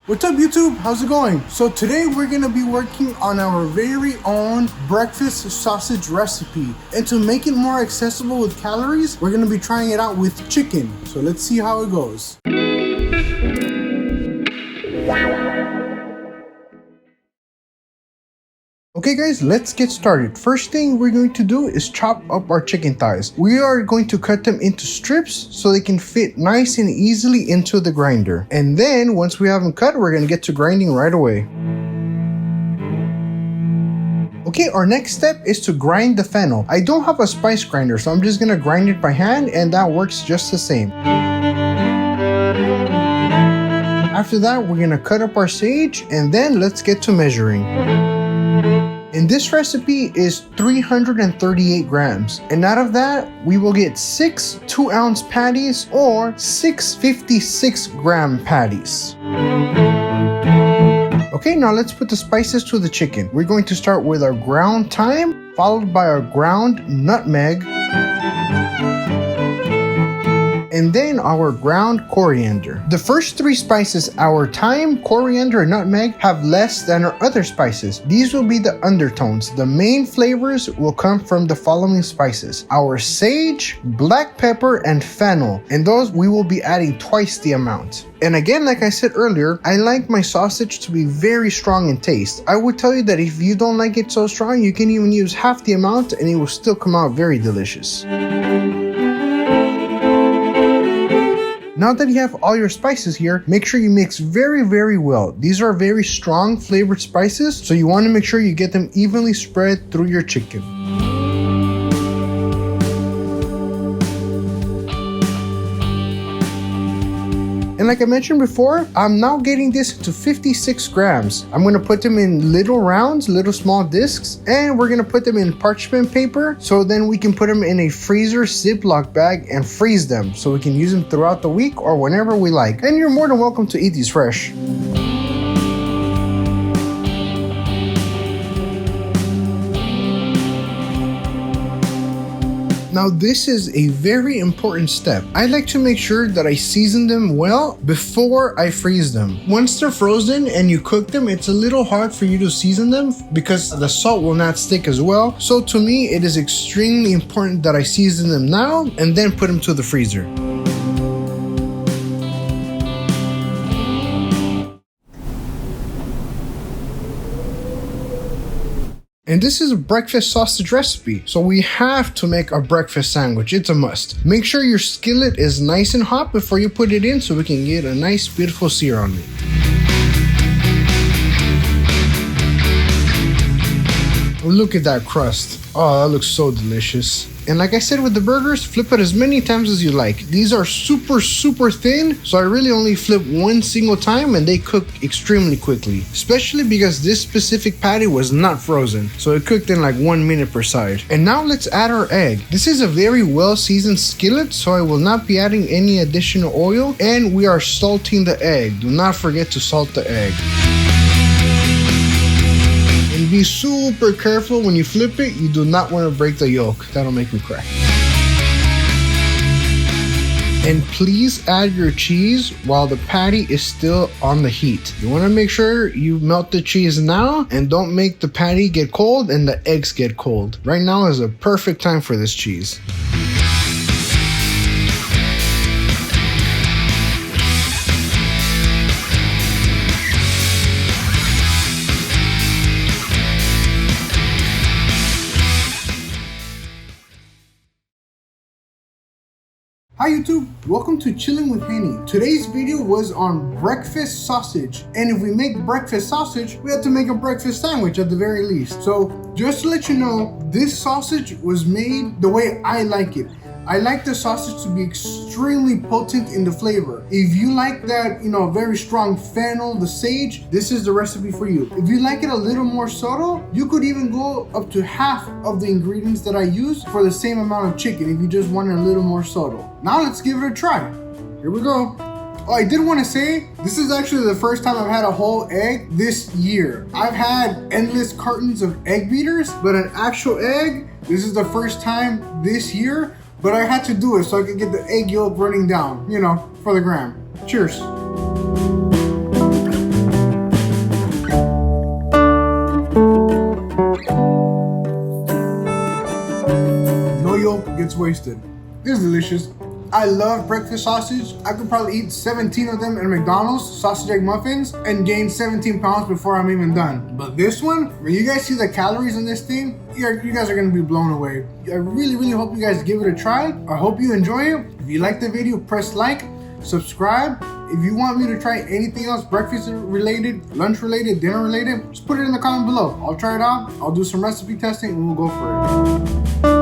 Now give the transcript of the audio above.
What's up YouTube? How's it going? So today we're going to be working on our very own breakfast sausage recipe. And to make it more accessible with calories, we're going to be trying it out with chicken. So let's see how it goes. Okay guys, let's get started. First thing we're going to do is chop up our chicken thighs. We are going to cut them into strips so they can fit nice and easily into the grinder. And then once we have them cut, we're going to get to grinding right away. Okay, our next step is to grind the fennel. I don't have a spice grinder, so I'm just going to grind it by hand and that works just the same. After that, we're going to cut up our sage and then let's get to measuring. And this recipe is 338 grams. And out of that, we will get 6 2-ounce patties or 6 56-gram patties. Okay, now let's put the spices to the chicken. We're going to start with our ground thyme, followed by our ground nutmeg, and then our ground coriander. The first three spices, our thyme, coriander, and nutmeg, have less than our other spices. These will be the undertones. The main flavors will come from the following spices: our sage, black pepper, and fennel. And those we will be adding twice the amount. And again, like I said earlier, I like my sausage to be very strong in taste. I would tell you that if you don't like it so strong, you can even use half the amount and it will still come out very delicious. Now that you have all your spices here, make sure you mix very well. These are very strong flavored spices, so you want to make sure you get them evenly spread through your chicken. And like I mentioned before, I'm now getting this to 56 grams. I'm going to put them in little rounds, little small discs, and we're going to put them in parchment paper so then we can put them in a freezer Ziploc bag and freeze them so we can use them throughout the week or whenever we like. And you're more than welcome to eat these fresh. Now this is a very important step. I like to make sure that I season them well before I freeze them. Once they're frozen and you cook them, it's a little hard for you to season them because the salt will not stick as well. So to me, it is extremely important that I season them now and then put them to the freezer. And this is a breakfast sausage recipe, so we have to make a breakfast sandwich. It's a must. Make sure your skillet is nice and hot before you put it in so we can get a nice beautiful sear on it. Look at that crust. Oh, that looks so delicious. And like I said with the burgers, flip it as many times as you like. These are super thin, so I really only flip one single time and they cook extremely quickly. Especially because this specific patty was not frozen, so it cooked in like 1 minute per side. And now let's add our egg. This is a very well seasoned skillet, so I will not be adding any additional oil, and we are salting the egg. Do not forget to salt the egg. Be super careful when you flip it. You do not want to break the yolk. That'll make me cry. And please add your cheese while the patty is still on the heat. You want to make sure you melt the cheese now and don't make the patty get cold and the eggs get cold. Right now is a perfect time for this cheese. Hi YouTube, welcome to Chilling with Henny. Today's video was on breakfast sausage. And if we make breakfast sausage, we have to make a breakfast sandwich at the very least. So just to let you know, this sausage was made the way I like it. I like the sausage to be extremely potent in the flavor. If you like that, very strong fennel, the sage, this is the recipe for you. If you like it a little more subtle, you could even go up to half of the ingredients that I use for the same amount of chicken if you just want it a little more subtle. Now let's give it a try. Here we go. Oh, I did want to say, this is actually the first time I've had a whole egg this year. I've had endless cartons of egg beaters, but an actual egg, this is the first time this year. But I had to do it so I could get the egg yolk running down, for the gram. Cheers. wasted. It's delicious. I love breakfast sausage. I could probably eat 17 of them at McDonald's sausage egg muffins and gain 17 pounds before I'm even done. But this one, when you guys see the calories in this thing, you guys are gonna be blown away. I really hope you guys give it a try. I hope you enjoy it. If you like the video, press like, subscribe. If you want me to try anything else, breakfast related, lunch related, dinner related, just put it in the comment below. I'll try it out. I'll do some recipe testing and we'll go for it.